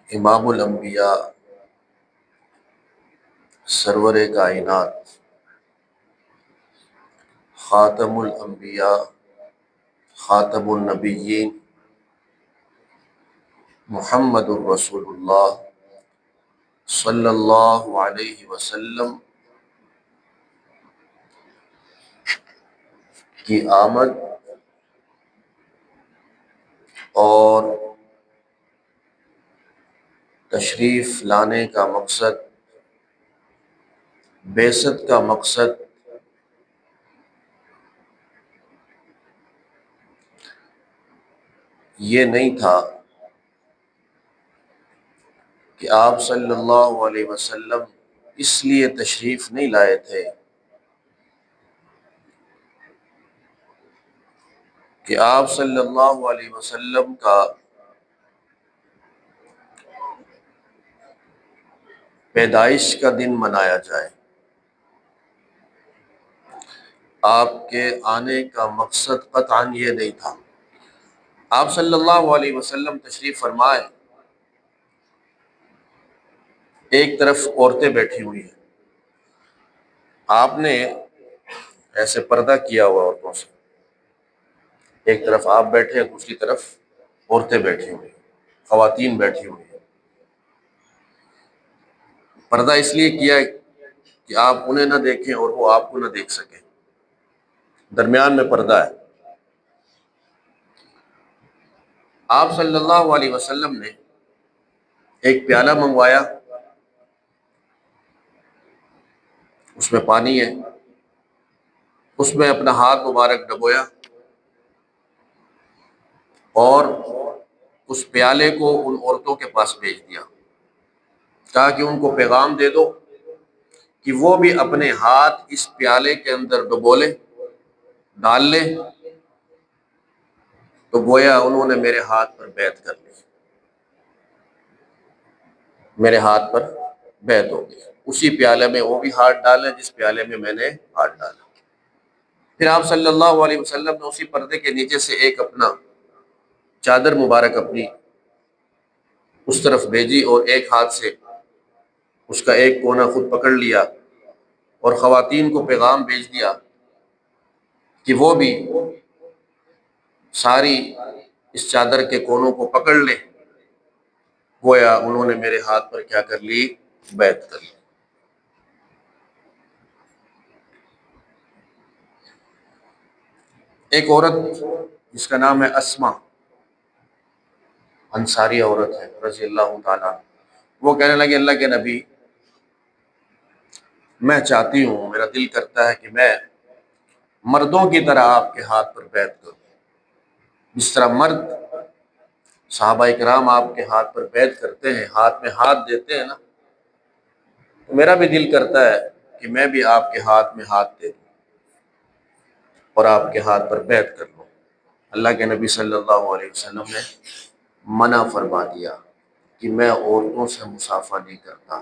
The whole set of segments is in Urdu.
امام الانبیاء، سرور کائنات، خاتم الانبیاء، خاتم النبیین، محمد الرسول اللہ صلی اللہ علیہ وسلم کی آمد اور تشریف لانے کا مقصد، بعثت کا مقصد یہ نہیں تھا کہ آپ صلی اللہ علیہ وسلم اس لیے تشریف نہیں لائے تھے کہ آپ صلی اللہ علیہ وسلم کا پیدائش کا دن منایا جائے۔ آپ کے آنے کا مقصد قطعاً یہ نہیں تھا۔ آپ صلی اللہ علیہ وسلم تشریف فرمائے، ایک طرف عورتیں بیٹھی ہوئی ہیں، آپ نے ایسے پردہ کیا ہوا عورتوں سے، ایک طرف آپ بیٹھے ہیں، دوسری طرف عورتیں بیٹھی ہوئی ہیں، خواتین بیٹھی ہوئی ہیں۔ پردہ اس لیے کیا ہے کہ آپ انہیں نہ دیکھیں اور وہ آپ کو نہ دیکھ سکیں، درمیان میں پردہ ہے۔ آپ صلی اللہ علیہ وسلم نے ایک پیالہ منگوایا، اس میں پانی ہے، اس میں اپنا ہاتھ مبارک ڈبویا اور اس پیالے کو ان عورتوں کے پاس بھیج دیا، کہا کہ ان کو پیغام دے دو کہ وہ بھی اپنے ہاتھ اس پیالے کے اندر ڈبو لیں، ڈال لیں، تو گویا انہوں نے میرے ہاتھ پر بیعت کر لی، میرے ہاتھ پر بیعت ہو گئی۔ اسی پیالے میں وہ بھی ہاتھ ڈالیں جس پیالے میں میں نے ہاتھ ڈالا۔ پھر آپ صلی اللہ علیہ وسلم نے اسی پردے کے نیچے سے ایک اپنا چادر مبارک اپنی اس طرف بھیجی اور ایک ہاتھ سے اس کا ایک کونا خود پکڑ لیا اور خواتین کو پیغام بھیج دیا کہ وہ بھی ساری اس چادر کے کونوں کو پکڑ لیں، گویا انہوں نے میرے ہاتھ پر کیا کر لی؟ بیعت کر لی۔ ایک عورت جس کا نام ہے اسما، انصاری عورت ہے رضی اللہ تعالیٰ، وہ کہنے لگے اللہ کے نبی، میں چاہتی ہوں، میرا دل کرتا ہے کہ میں مردوں کی طرح آپ کے ہاتھ پر بیعت کروں، جس طرح مرد صحابہ کرام آپ کے ہاتھ پر بیعت کرتے ہیں، ہاتھ میں ہاتھ دیتے ہیں نا، تو میرا بھی دل کرتا ہے کہ میں بھی آپ کے ہاتھ میں ہاتھ دے دوں اور آپ کے ہاتھ پر بیعت کر لوں۔ اللہ کے نبی صلی اللہ علیہ وسلم نے منع فرما دیا کہ میں عورتوں سے مصافحہ نہیں کرتا،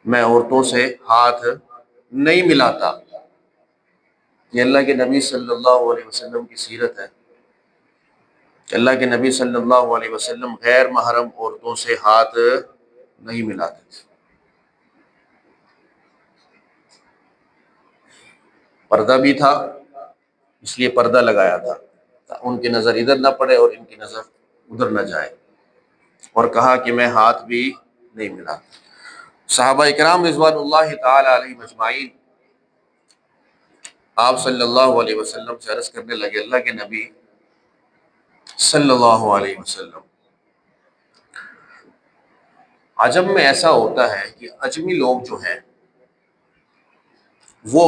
میں عورتوں سے ہاتھ نہیں ملاتا۔ یہ اللہ کے نبی صلی اللہ علیہ وسلم کی سیرت ہے کہ اللہ کے نبی صلی اللہ علیہ وسلم غیر محرم عورتوں سے ہاتھ نہیں ملاتے تھے۔ پردہ بھی تھا، اس لیے پردہ لگایا تھا تاکہ ان کی نظر ادھر نہ پڑے اور ان کی نظر ادھر نہ جائے، اور کہا کہ میں ہاتھ بھی نہیں ملاتا۔ صحابہ اکرام رضوان اللہ تعالی علیہ اجمعین آپ صلی اللہ علیہ وسلم سے عرض کرنے لگے اللہ کے نبی صلی اللہ علیہ وسلم، عجم میں ایسا ہوتا ہے کہ اجمی لوگ جو ہیں وہ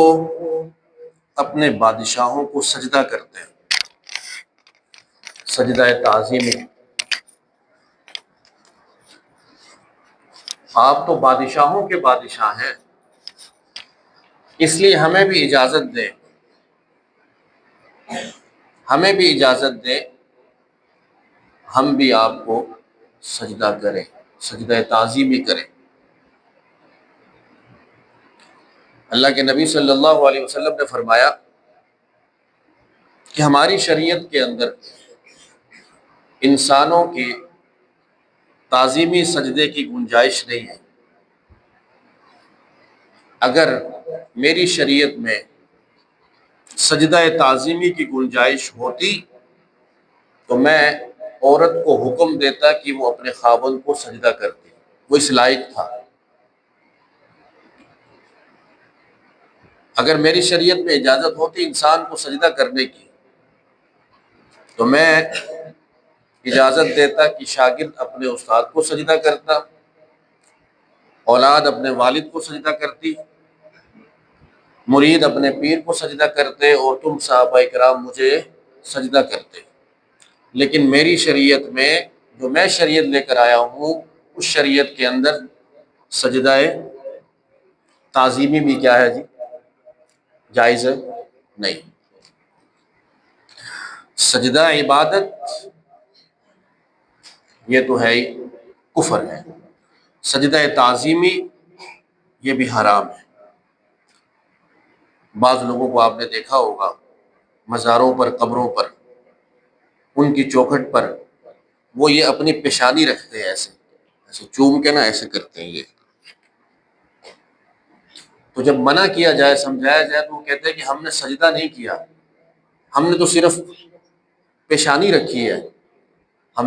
اپنے بادشاہوں کو سجدہ کرتے ہیں، سجدہ تعظیمی۔ آپ تو بادشاہوں کے بادشاہ ہیں، اس لیے ہمیں بھی اجازت دیں، ہمیں بھی اجازت دیں، ہم بھی آپ کو سجدہ کریں، سجدہ تعظیمی کریں۔ اللہ کے نبی صلی اللہ علیہ وسلم نے فرمایا کہ ہماری شریعت کے اندر انسانوں کی تعظیمی سجدے کی گنجائش نہیں ہے۔ اگر میری شریعت میں سجدہ تعظیمی کی گنجائش ہوتی تو میں عورت کو حکم دیتا کہ وہ اپنے خاوند کو سجدہ کرتی، وہ اس لائق تھا۔ اگر میری شریعت میں اجازت ہوتی انسان کو سجدہ کرنے کی تو میں اجازت دیتا کہ شاگرد اپنے استاد کو سجدہ کرتا، اولاد اپنے والد کو سجدہ کرتی، مرید اپنے پیر کو سجدہ کرتے، اور تم صحابہ کرام مجھے سجدہ کرتے۔ لیکن میری شریعت میں جو میں شریعت لے کر آیا ہوں اس شریعت کے اندر سجدہ تعظیمی بھی کیا ہے جی؟ جائز نہیں۔ سجدہ عبادت یہ تو ہے ہی کفر ہے، سجدہ تعظیمی یہ بھی حرام ہے۔ بعض لوگوں کو آپ نے دیکھا ہوگا مزاروں پر، قبروں پر، ان کی چوکھٹ پر وہ یہ اپنی پیشانی رکھتے ہیں، ایسے ایسے چوم کے نا ایسے کرتے ہیں یہ۔ تو جب منع کیا جائے، سمجھایا جائے تو وہ کہتے ہیں کہ ہم نے سجدہ نہیں کیا، ہم نے تو صرف پیشانی رکھی ہے، ہم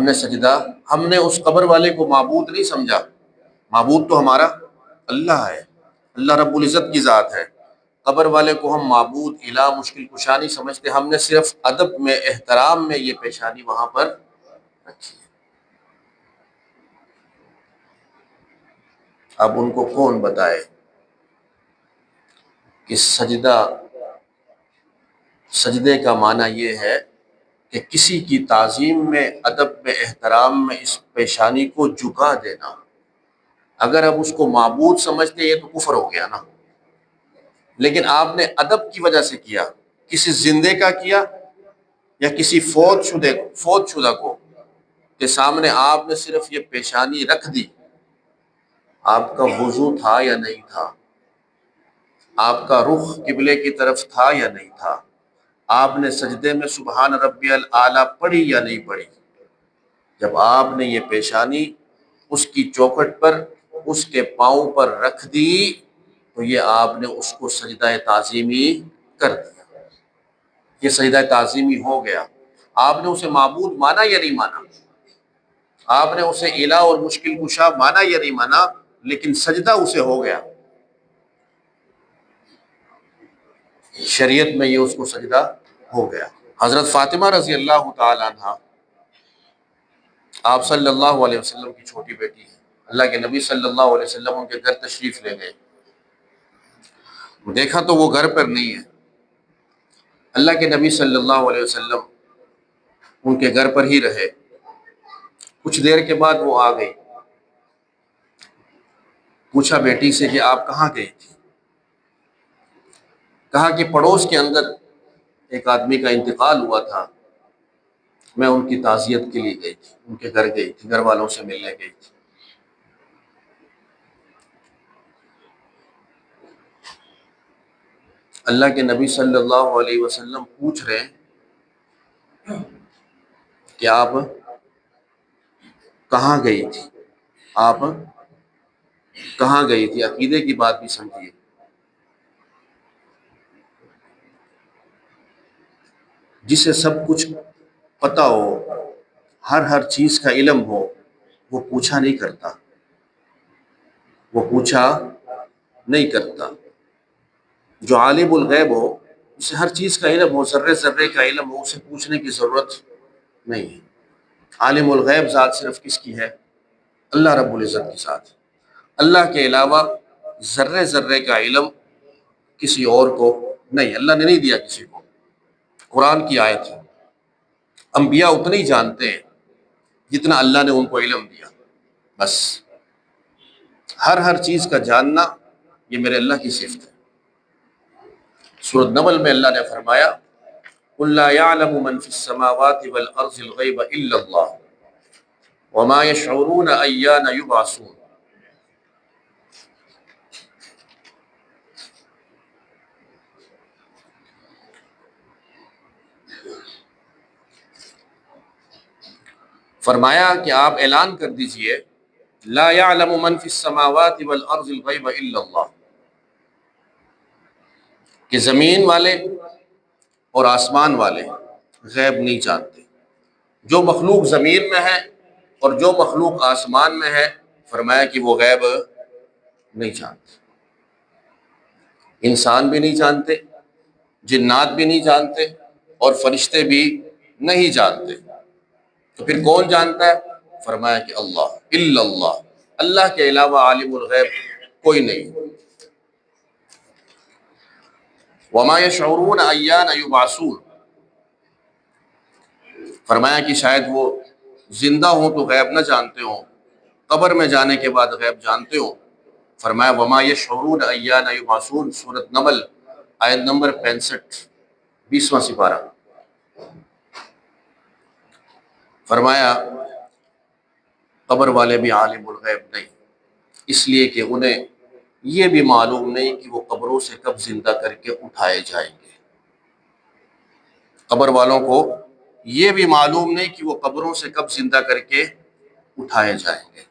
نے اس قبر والے کو معبود نہیں سمجھا، معبود تو ہمارا اللہ ہے، اللہ رب العزت کی ذات ہے، قبر والے کو ہم معبود، الہ، مشکل کشا نہیں سمجھتے، ہم نے صرف ادب میں، احترام میں یہ پیشانی وہاں پر رکھی ہے۔ اب ان کو کون بتائے کہ سجدے کا معنی یہ ہے کہ کسی کی تعظیم میں، ادب میں، احترام میں اس پیشانی کو جھکا دینا۔ اگر اب اس کو معبود سمجھتے یہ تو کفر ہو گیا نا، لیکن آپ نے ادب کی وجہ سے کیا، کسی زندے کا کیا یا کسی فوت شدہ کو کے سامنے آپ نے صرف یہ پیشانی رکھ دی، آپ کا وضو تھا یا نہیں تھا، آپ کا رخ قبلے کی طرف تھا یا نہیں تھا، آپ نے سجدے میں سبحان ربی الاعلیٰ پڑھی یا نہیں پڑھی، جب آپ نے یہ پیشانی اس کی چوکھٹ پر، اس کے پاؤں پر رکھ دی تو یہ آپ نے اس کو سجدہ تعظیمی کر دیا، یہ سجدہ تعظیمی ہو گیا۔ آپ نے اسے معبود مانا یا نہیں مانا، آپ نے اسے الہ اور مشکل کشا مانا یا نہیں مانا، لیکن سجدہ اسے ہو گیا، شریعت میں یہ اس کو سجدہ ہو گیا۔ حضرت فاطمہ رضی اللہ تعالی عنہ آپ صلی اللہ علیہ وسلم کی چھوٹی بیٹی ہے، اللہ کے نبی صلی اللہ علیہ وسلم ان کے گھر تشریف لے گئے، دیکھا تو وہ گھر پر نہیں ہے، اللہ کے نبی صلی اللہ علیہ وسلم ان کے گھر پر ہی رہے، کچھ دیر کے بعد وہ آ گئی، پوچھا بیٹی سے کہ آپ کہاں گئی تھی؟ کہا کہ پڑوس کے اندر ایک آدمی کا انتقال ہوا تھا، میں ان کی تعزیت کے لیے گئی تھی، ان کے گھر گئی تھی، گھر والوں سے ملنے گئی تھی۔ اللہ کے نبی صلی اللہ علیہ وسلم پوچھ رہے ہیں کہ آپ کہاں گئی تھی، آپ کہاں گئی تھی، عقیدے کی بات بھی سمجھیے۔ جسے سب کچھ پتہ ہو، ہر چیز کا علم ہو، وہ پوچھا نہیں کرتا، وہ پوچھا نہیں کرتا۔ جو عالم الغیب ہو، اسے ہر چیز کا علم ہو، ذرے ذرے کا علم ہو، اسے پوچھنے کی ضرورت نہیں ہے۔ عالم الغیب ذات صرف کس کی ہے؟ اللہ رب العزت کے ساتھ، اللہ کے علاوہ ذرے ذرے کا علم کسی اور کو نہیں، اللہ نے نہیں دیا کسی کو۔ قرآن کی آیت ہے، انبیاء اتنے ہی جانتے ہیں جتنا اللہ نے ان کو علم دیا، بس ہر چیز کا جاننا یہ میرے اللہ کی صفت ہے۔ سورۃ نمل میں اللہ نے فرمایا قُل لَا يَعْلَمُ مَن فِي السَّمَاوَاتِ وَالْأَرْضِ الْغَيْبَ إِلَّا اللَّهُ وَمَا يَشْعُرُونَ أَيَّانَ يُبْعَثُونَ۔ فرمایا کہ آپ اعلان کر دیجئے لا يعلم من فی السماوات والارض الغیب الا اللہ، کہ زمین والے اور آسمان والے غیب نہیں جانتے، جو مخلوق زمین میں ہے اور جو مخلوق آسمان میں ہے، فرمایا کہ وہ غیب نہیں جانتے، انسان بھی نہیں جانتے، جنات بھی نہیں جانتے، اور فرشتے بھی نہیں جانتے، تو پھر کون جانتا ہے؟ فرمایا کہ اللہ، الا اللہ، اللہ کے علاوہ عالم الغیب کوئی نہیں۔ وما یشعرون ایان یبعثون، فرمایا کہ شاید وہ زندہ ہوں تو غیب نہ جانتے ہوں، قبر میں جانے کے بعد غیب جانتے ہوں۔ فرمایا وما یشعرون ایان یبعثون، سورۃ نمل آیت نمبر 65، 20واں سپارہ۔ فرمایا قبر والے بھی عالم الغیب نہیں، اس لیے کہ انہیں یہ بھی معلوم نہیں کہ وہ قبروں سے کب زندہ کر کے اٹھائے جائیں گے۔ قبر والوں کو یہ بھی معلوم نہیں کہ وہ قبروں سے کب زندہ کر کے اٹھائے جائیں گے۔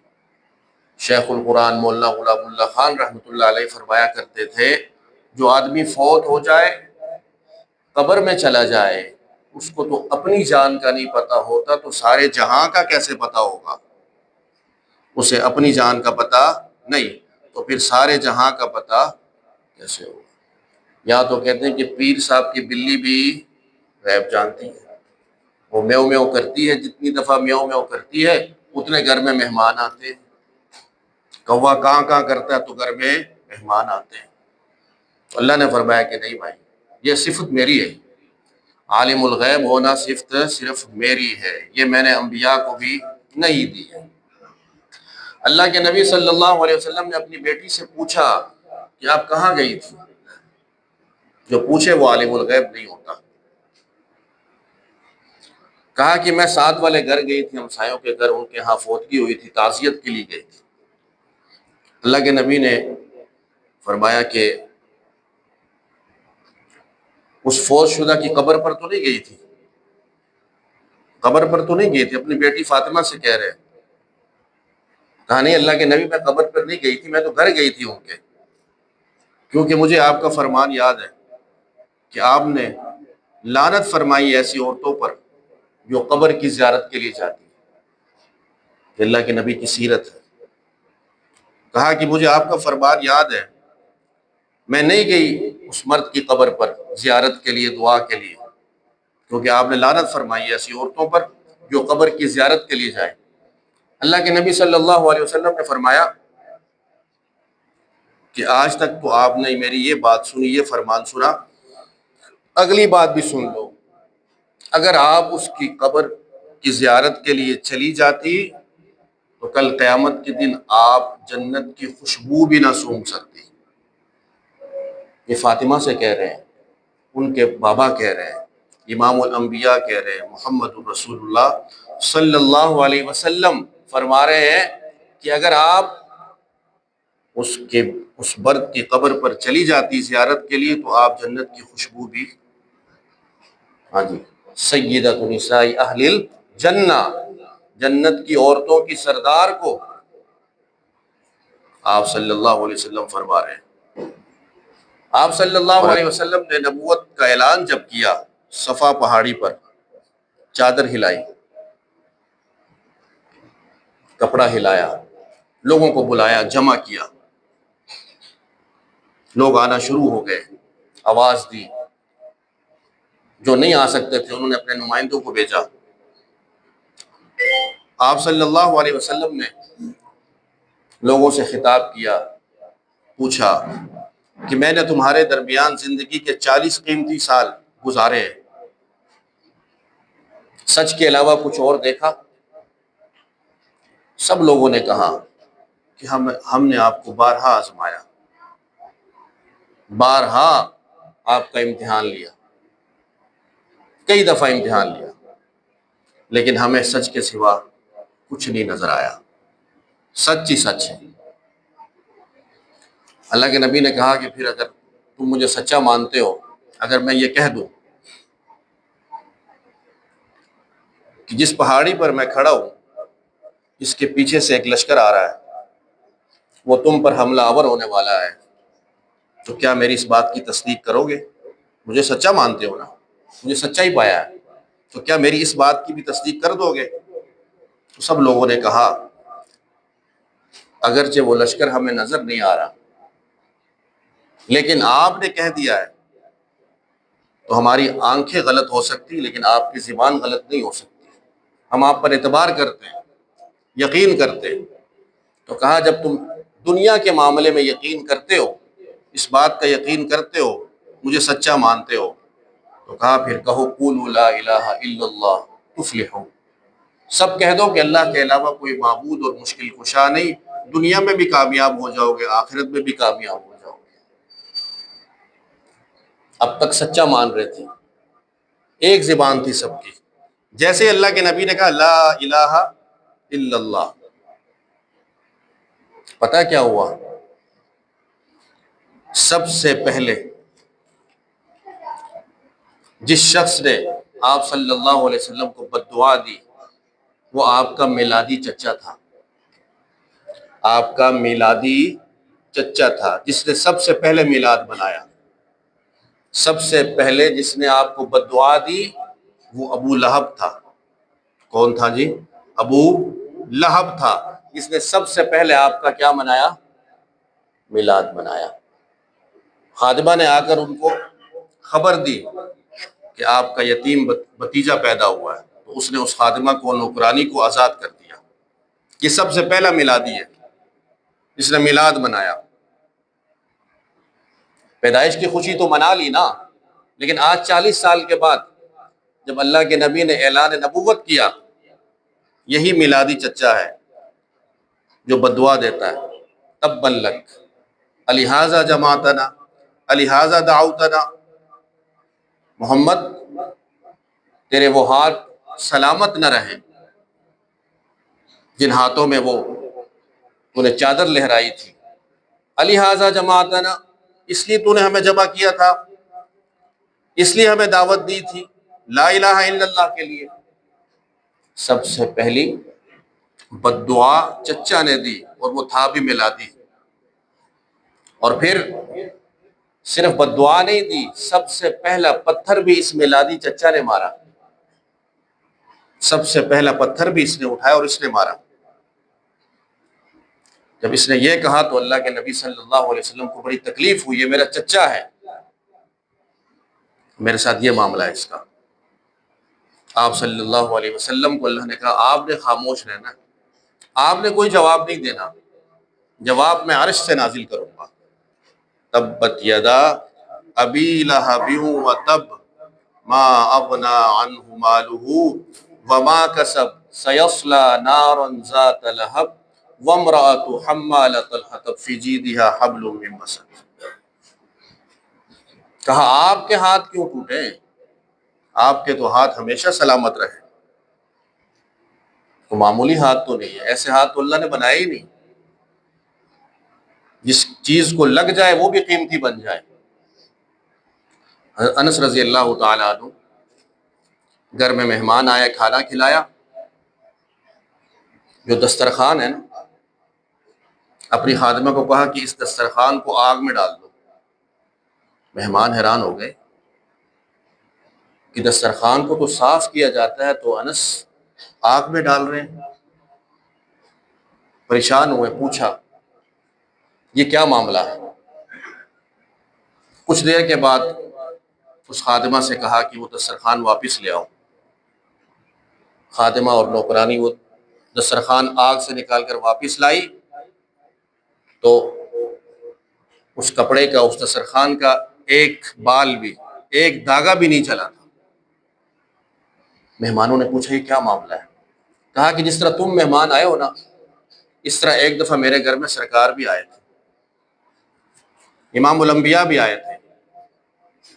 شیخ القرآن مولانا غلام اللہ خان رحمۃ اللہ علیہ فرمایا کرتے تھے، جو آدمی فوت ہو جائے، قبر میں چلا جائے، اس کو تو اپنی جان کا نہیں پتہ ہوتا، تو سارے جہاں کا کیسے پتہ ہوگا؟ اسے اپنی جان کا پتہ نہیں، تو پھر سارے جہاں کا پتہ کیسے ہوگا؟ یا تو کہتے ہیں کہ پیر صاحب کی بلی بھی غیب جانتی ہے، وہ میو میو کرتی ہے، جتنی دفعہ میو میو کرتی ہے اتنے گھر میں مہمان آتے ہیں، کوا کہاں کہاں کرتا ہے تو گھر میں مہمان آتے ہیں۔ تو اللہ نے فرمایا کہ نہیں بھائی، یہ صفت میری ہے، عالم الغیب ہونا صفت صرف میری ہے، یہ میں نے انبیاء کو بھی نہیں دی ہے۔ اللہ کے نبی صلی اللہ علیہ وسلم نے اپنی بیٹی سے پوچھا کہ آپ کہاں گئی تھی؟ جو پوچھے وہ عالم الغیب نہیں ہوتا۔ کہا کہ میں ساتھ والے گھر گئی تھی، ہمسایوں کے گھر، ان کے ہاں فوتگی ہوئی تھی، تعزیت کے لیے گئی تھی۔ اللہ کے نبی نے فرمایا کہ اس فوت شدہ کی قبر پر تو نہیں گئی تھی؟ قبر پر تو نہیں گئی تھی، اپنی بیٹی فاطمہ سے کہہ رہے ہیں۔ کہا نہیں اللہ کے نبی، میں قبر پر نہیں گئی تھی، میں تو گھر گئی تھی ان کے، کیونکہ مجھے آپ کا فرمان یاد ہے کہ آپ نے لعنت فرمائی ایسی عورتوں پر جو قبر کی زیارت کے لیے جاتی ہیں۔ کہ اللہ کے نبی کی سیرت ہے۔ کہا کہ مجھے آپ کا فرمان یاد ہے، میں نہیں گئی اس مرد کی قبر پر زیارت کے لیے، دعا کے لیے، کیونکہ آپ نے لعنت فرمائی ایسی عورتوں پر جو قبر کی زیارت کے لیے جائیں۔ اللہ کے نبی صلی اللہ علیہ وسلم نے فرمایا کہ آج تک تو آپ نے میری یہ بات سنی، یہ فرمان سنا، اگلی بات بھی سن لو، اگر آپ اس کی قبر کی زیارت کے لیے چلی جاتی تو کل قیامت کے دن آپ جنت کی خوشبو بھی نہ سونگھ سکتی۔ یہ فاطمہ سے کہہ رہے ہیں، ان کے بابا کہہ رہے ہیں، امام الانبیاء کہہ رہے ہیں، محمد الرسول اللہ صلی اللہ علیہ وسلم فرما رہے ہیں کہ اگر آپ اس برد کی قبر پر چلی جاتی زیارت کے لیے تو آپ جنت کی خوشبو بھی، ہاں جی، سیدۃ نساء اہل الجنہ، جنت کی عورتوں کی سردار کو آپ صلی اللہ علیہ وسلم فرما رہے ہیں۔ آپ صلی اللہ علیہ وسلم نے نبوت کا اعلان جب کیا، صفا پہاڑی پر چادر ہلائی، کپڑا ہلایا، لوگوں کو بلایا، جمع کیا، لوگ آنا شروع ہو گئے، آواز دی، جو نہیں آ سکتے تھے انہوں نے اپنے نمائندوں کو بھیجا۔ آپ صلی اللہ علیہ وسلم نے لوگوں سے خطاب کیا، پوچھا کہ میں نے تمہارے درمیان زندگی کے 40 قیمتی سال گزارے ہیں، سچ کے علاوہ کچھ اور دیکھا؟ سب لوگوں نے کہا کہ ہم نے آپ کو بارہا آزمایا، بارہا آپ کا امتحان لیا، کئی دفعہ امتحان لیا، لیکن ہمیں سچ کے سوا کچھ نہیں نظر آیا، سچ ہی سچ ہے۔ اللہ کے نبی نے کہا کہ پھر اگر تم مجھے سچا مانتے ہو، اگر میں یہ کہہ دوں کہ جس پہاڑی پر میں کھڑا ہوں اس کے پیچھے سے ایک لشکر آ رہا ہے، وہ تم پر حملہ آور ہونے والا ہے، تو کیا میری اس بات کی تصدیق کرو گے؟ مجھے سچا مانتے ہو نا، مجھے سچا ہی پایا ہے، تو کیا میری اس بات کی بھی تصدیق کر دو گے؟ تو سب لوگوں نے کہا اگرچہ وہ لشکر ہمیں نظر نہیں آ رہا، لیکن آپ نے کہہ دیا ہے تو ہماری آنکھیں غلط ہو سکتی لیکن آپ کی زبان غلط نہیں ہو سکتی، ہم آپ پر اعتبار کرتے ہیں، یقین کرتے ہیں۔ تو کہا جب تم دنیا کے معاملے میں یقین کرتے ہو، اس بات کا یقین کرتے ہو، مجھے سچا مانتے ہو، تو کہا پھر کہو قولوا لا الہ الا اللہ تفلحوا، سب کہہ دو کہ اللہ کے علاوہ کوئی معبود اور مشکل کشا نہیں، دنیا میں بھی کامیاب ہو جاؤ گے، آخرت میں بھی کامیاب ہو جاؤ گے۔ اب تک سچا مان رہے تھے، ایک زبان تھی سب کی، جیسے اللہ کے نبی نے کہا لا الہ الا اللہ، پتہ کیا ہوا؟ سب سے پہلے جس شخص نے آپ صلی اللہ علیہ وسلم کو بد دعا دی وہ آپ کا میلادی چچا تھا، آپ کا میلادی چچا تھا، جس نے سب سے پہلے میلاد بنایا۔ سب سے پہلے جس نے آپ کو بد دعا دی وہ ابو لہب تھا۔ کون تھا جی؟ ابو لہب تھا، جس نے سب سے پہلے آپ کا کیا منایا؟ میلاد منایا۔ خادمہ نے آ کر ان کو خبر دی کہ آپ کا یتیم بھتیجا پیدا ہوا ہے، تو اس نے اس خادمہ کو، نوکرانی کو آزاد کر دیا۔ یہ سب سے پہلا میلادی ہے جس نے میلاد منایا۔ پیدائش کی خوشی تو منا لی نا، لیکن آج 40 سال کے بعد جب اللہ کے نبی نے اعلان نبوت کیا، یہی میلادی چچا ہے جو بددعا دیتا ہے، تبا لک الہٰذا جمعتنا الہٰذا دعوتنا، محمد تیرے وہ ہاتھ سلامت نہ رہیں جن ہاتھوں میں وہ تو نے چادر لہرائی تھی، الہٰذا جمعتنا، اس لیے تو نے ہمیں جمع کیا تھا، اس لیے ہمیں دعوت دی تھی لا الہ الا اللہ کے لیے۔ سب سے پہلی بد دعا چچا نے دی، اور وہ تھا بھی میلادی۔ اور پھر صرف بد دعا نہیں دی، سب سے پہلا پتھر بھی اس میلادی چچا نے مارا، سب سے پہلا پتھر بھی اس نے اٹھایا اور اس نے مارا۔ جب اس نے یہ کہا تو اللہ کے نبی صلی اللہ علیہ وسلم کو بڑی تکلیف ہوئی، یہ میرا چچا ہے، میرے ساتھ یہ معاملہ ہے اس کا۔ آپ صلی اللہ علیہ وسلم کو اللہ نے کہا آپ نے خاموش رہنا، آپ نے کوئی جواب نہیں دینا، جواب میں عرش سے نازل کروں گا۔ تبت یدا ابی لہب وتب ما اغنی عنہ مالہ وما کسب سیصلی نارا ذات لہب وامرأة حمالة الحطب فی جیدها حبل من مسد۔ کہا آپ کے ہاتھ کیوں ٹوٹے؟ آپ کے تو ہاتھ ہمیشہ سلامت رہے، تو معمولی ہاتھ تو نہیں ہے، ایسے ہاتھ تو اللہ نے بنائے ہی نہیں، جس چیز کو لگ جائے وہ بھی قیمتی بن جائے۔ انس رضی اللہ تعالیٰ عنہ گھر میں مہمان آیا، کھانا کھلایا، جو دسترخوان ہے نا، اپنی خادمہ کو کہا کہ اس دسترخوان کو آگ میں ڈال دو۔ مہمان حیران ہو گئے کہ دسترخوان کو تو صاف کیا جاتا ہے تو انس آگ میں ڈال رہے ہیں۔ پریشان ہوئے، پوچھا یہ کیا معاملہ ہے؟ کچھ دیر کے بعد اس خادمہ سے کہا کہ وہ دسترخوان واپس لے آؤ۔ خادمہ اور نوکرانی وہ دسترخوان آگ سے نکال کر واپس لائی تو اس کپڑے کا، اس دسترخوان کا ایک بال بھی، ایک داغا بھی نہیں چلا تھا۔ مہمانوں نے پوچھا یہ کیا معاملہ ہے؟ کہا کہ جس طرح تم مہمان آئے ہو نا، اس طرح ایک دفعہ میرے گھر میں سرکار بھی آئے تھے، امام الانبیاء بھی آئے تھے،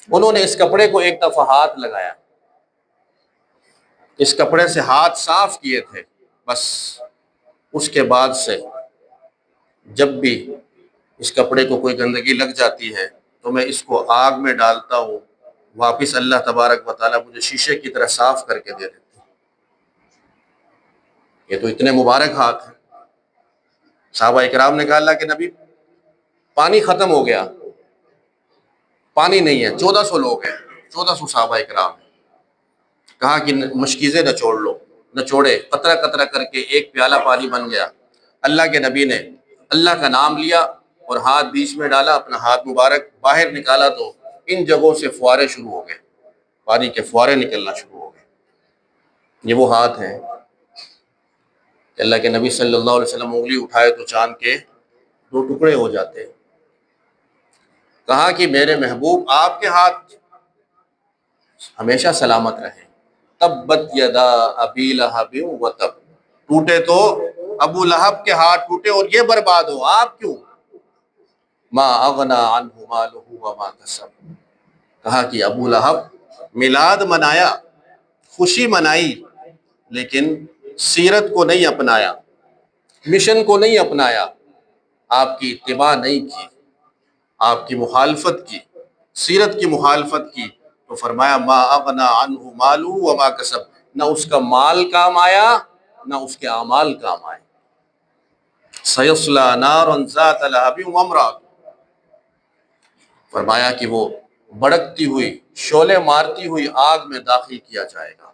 انہوں نے اس کپڑے کو ایک دفعہ ہاتھ لگایا، اس کپڑے سے ہاتھ صاف کیے تھے، بس اس کے بعد سے جب بھی اس کپڑے کو کوئی گندگی لگ جاتی ہے تو میں اس کو آگ میں ڈالتا ہوں، واپس اللہ تبارک و تعالیٰ مجھے شیشے کی طرح صاف کر کے دے دیتے ہیں۔ یہ تو اتنے مبارک ہاتھ ہیں۔ صحابہ کرام نے کہا اللہ کے نبی پانی ختم ہو گیا، پانی نہیں ہے، 1400 لوگ ہیں، 1400 صحابہ کرام ہیں۔ کہا کہ مشکیزیں نچوڑ لو، نچوڑے، قطرہ قطرہ کر کے ایک پیالہ پانی بن گیا۔ اللہ کے نبی نے اللہ کا نام لیا اور ہاتھ بیچ میں ڈالا، اپنا ہاتھ مبارک باہر نکالا تو ان جگہوں سے فوارے شروع ہو گئے، پانی کے فوارے نکلنا شروع ہو گئے۔ یہ وہ ہاتھ ہیں کہ اللہ کے نبی صلی اللہ علیہ وسلم انگلی اٹھائے تو چاند کے 2 ٹکڑے ہو جاتے۔ کہا کہ میرے محبوب آپ کے ہاتھ ہمیشہ سلامت رہے۔ تبت یدا ابی لہب وتب، ٹوٹے تو ابو لہب کے ہاتھ ٹوٹے اور یہ برباد ہو، آپ کیوں؟ ما اغنا عنہ مالہ وما کسب، کہا کہ ابو لہب میلاد منایا، خوشی منائی، لیکن سیرت کو نہیں اپنایا، مشن کو نہیں اپنایا، آپ کی اتباع نہیں کی، آپ کی مخالفت کی، سیرت کی مخالفت کی، تو فرمایا ما اغنا عنہ مالہ وما کسب، نہ اس کا مال کام آیا نہ اس کے اعمال کام آئے۔ سیصلی نارا ذات لہب وامرأۃ، فرمایا کہ وہ بھڑکتی ہوئی، شعلے مارتی ہوئی آگ میں داخل کیا جائے گا۔